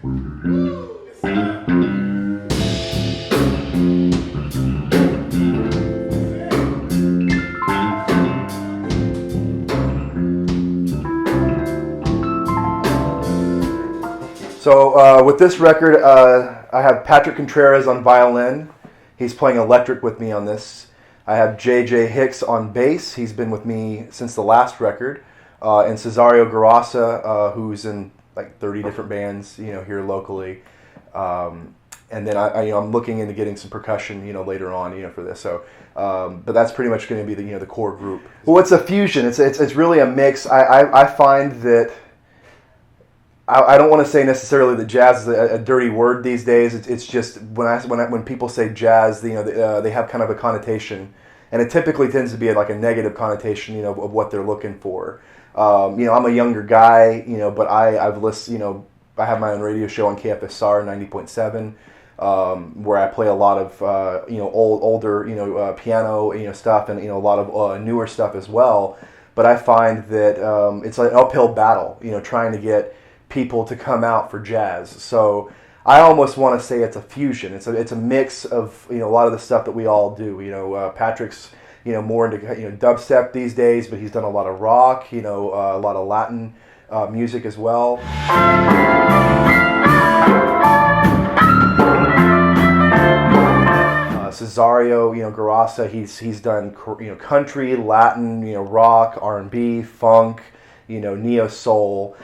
So with this record, I have Patrick Contreras on violin. He's playing electric with me on this. I have Jay Hicks on bass. He's been with me since the last record. And Cesareo Garasa, who's in like 30 different bands, here locally. And then I'm looking into getting some percussion, later on, for this. So, but that's pretty much going to be the core group. Well, it's a fusion. It's really a mix. I find that I don't want to say necessarily that jazz is a dirty word these days. It's just when people say jazz, they have kind of a connotation, and it typically tends to be like a negative connotation, of what they're looking for. I'm a younger guy, but I've listened, I have my own radio show on KFSR 90.7, where I play a lot of older piano stuff and a lot of newer stuff as well. But I find that it's an uphill battle, trying to get people to come out for jazz. So I almost want to say it's a fusion. It's a mix of a lot of the stuff that we all do. Patrick's more into dubstep these days, but he's done a lot of rock. A lot of Latin music as well. Cesareo, Garasa, he's done country, Latin, rock, R&B, funk, neo soul.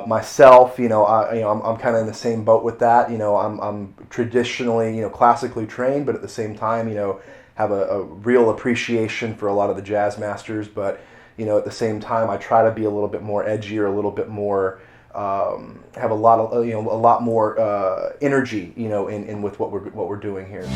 Myself, I'm kind of in the same boat with that. I'm traditionally, classically trained, but at the same time, have a real appreciation for a lot of the jazz masters. But at the same time, I try to be a little bit more edgier, a little bit more, have a lot more energy, in with what we're doing here.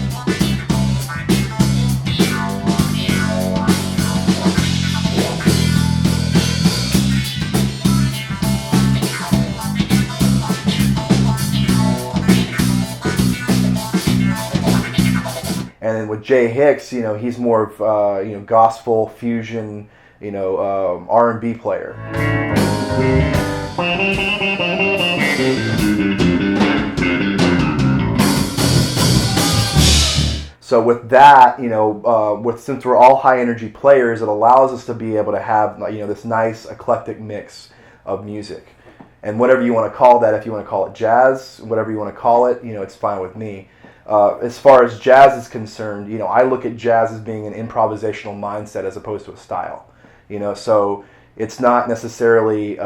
And then with Jay Hicks, he's more of gospel fusion, R&B player. So with that, since we're all high energy players, it allows us to be able to have this nice eclectic mix of music. And whatever you want to call that, if you want to call it jazz, whatever you want to call it, it's fine with me. As far as jazz is concerned, I look at jazz as being an improvisational mindset as opposed to a style. So it's not necessarily,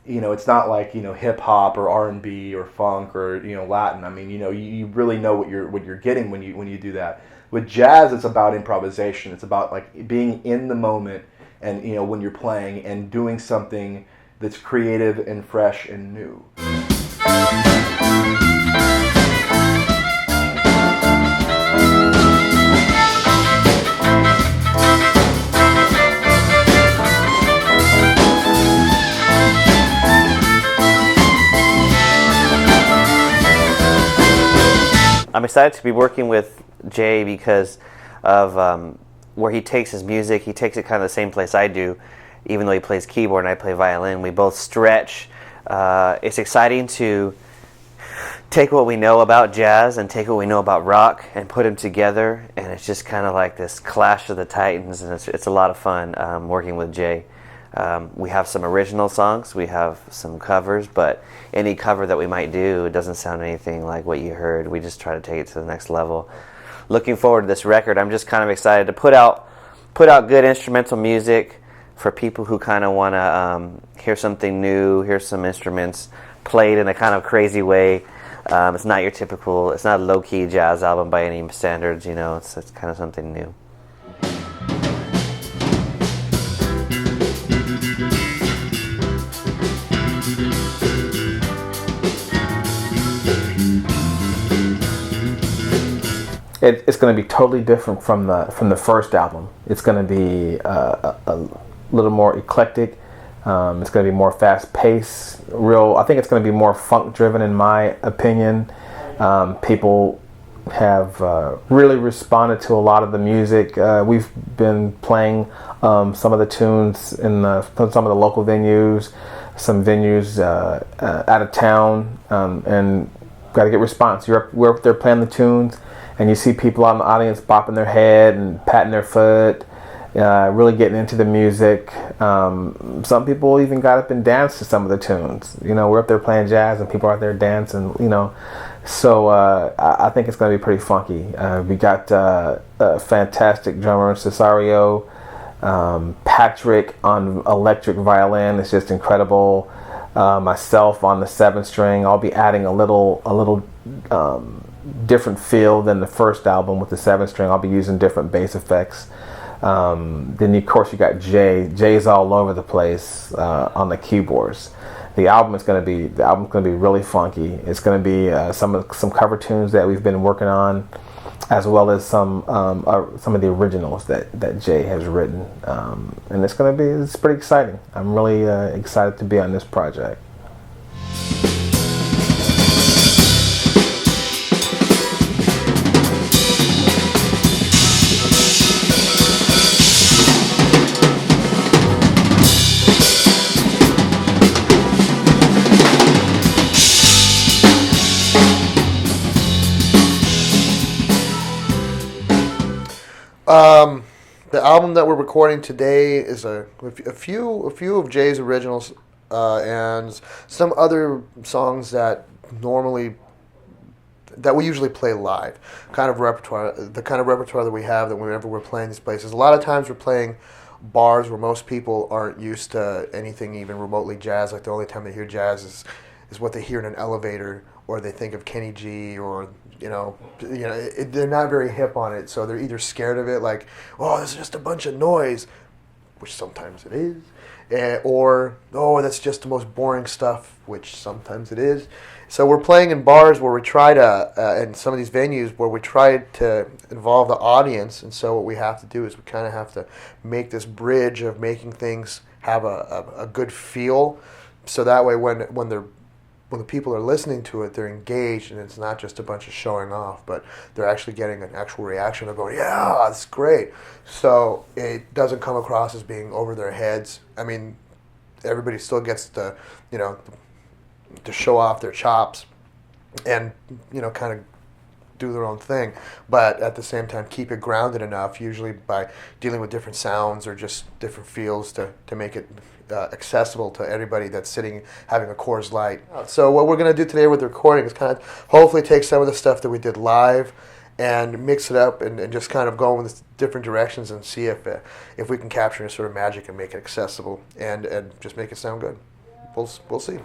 it's not like hip hop or R&B or funk or Latin. I mean, you really know what you're getting when you do that. With jazz, it's about improvisation. It's about like being in the moment and when you're playing and doing something that's creative and fresh and new. I'm excited to be working with Jay because of where he takes his music. He takes it kind of the same place I do, even though he plays keyboard and I play violin. We both stretch. It's exciting to take what we know about jazz and take what we know about rock and put them together, and it's just kind of like this clash of the titans, and it's a lot of fun working with Jay. We have some original songs, we have some covers, but any cover that we might do, it doesn't sound anything like what you heard. We just try to take it to the next level. Looking forward to this record. I'm just kind of excited to put out good instrumental music for people who kind of want to hear something new, hear some instruments played in a kind of crazy way. It's not your typical, it's not a low-key jazz album by any standards, it's kind of something new. It's going to be totally different from the first album. It's going to be a little more eclectic. It's going to be more fast-paced. I think it's going to be more funk-driven, in my opinion. People have really responded to a lot of the music. We've been playing some of the tunes in some of the local venues, some venues out of town, and got to get response. We're up there playing the tunes, and you see people out in the audience bopping their head and patting their foot, really getting into the music. Some people even got up and danced to some of the tunes. We're up there playing jazz, and people are out there dancing. So I think it's going to be pretty funky. We got a fantastic drummer, Cesareo. Patrick on electric violin is just incredible. Myself on the 7-string. I'll be adding a little different feel than the first album with the 7-string. I'll be using different bass effects. Then of course you got Jay. Jay's all over the place on the keyboards. The album's going to be really funky. It's going to be some cover tunes that we've been working on, as well as some of the originals that Jay has written, and it's pretty exciting. I'm really excited to be on this project. The album that we're recording today is a few of Jay's originals and some other songs that we usually play live. The kind of repertoire that we have that whenever we're playing these places. A lot of times we're playing bars where most people aren't used to anything even remotely jazz. Like the only time they hear jazz is what they hear in an elevator, or they think of Kenny G, or they're not very hip on it, so they're either scared of it, like, oh, this is just a bunch of noise, which sometimes it is, or, oh, that's just the most boring stuff, which sometimes it is. So we're playing in bars where we try to, in some of these venues where we try to involve the audience, and so what we have to do is we kind of have to make this bridge of making things have a good feel, so that way when the people are listening to it, they're engaged, and it's not just a bunch of showing off, but they're actually getting an actual reaction of going, yeah, that's great. So it doesn't come across as being over their heads. I mean, everybody still gets to show off their chops and, kind of do their own thing, but at the same time keep it grounded enough, usually by dealing with different sounds or just different feels to make it accessible to everybody that's sitting having a Coors Light. So what we're going to do today with the recording is kind of hopefully take some of the stuff that we did live and mix it up and just kind of go in different directions and see if we can capture a sort of magic and make it accessible and just make it sound good. We'll see.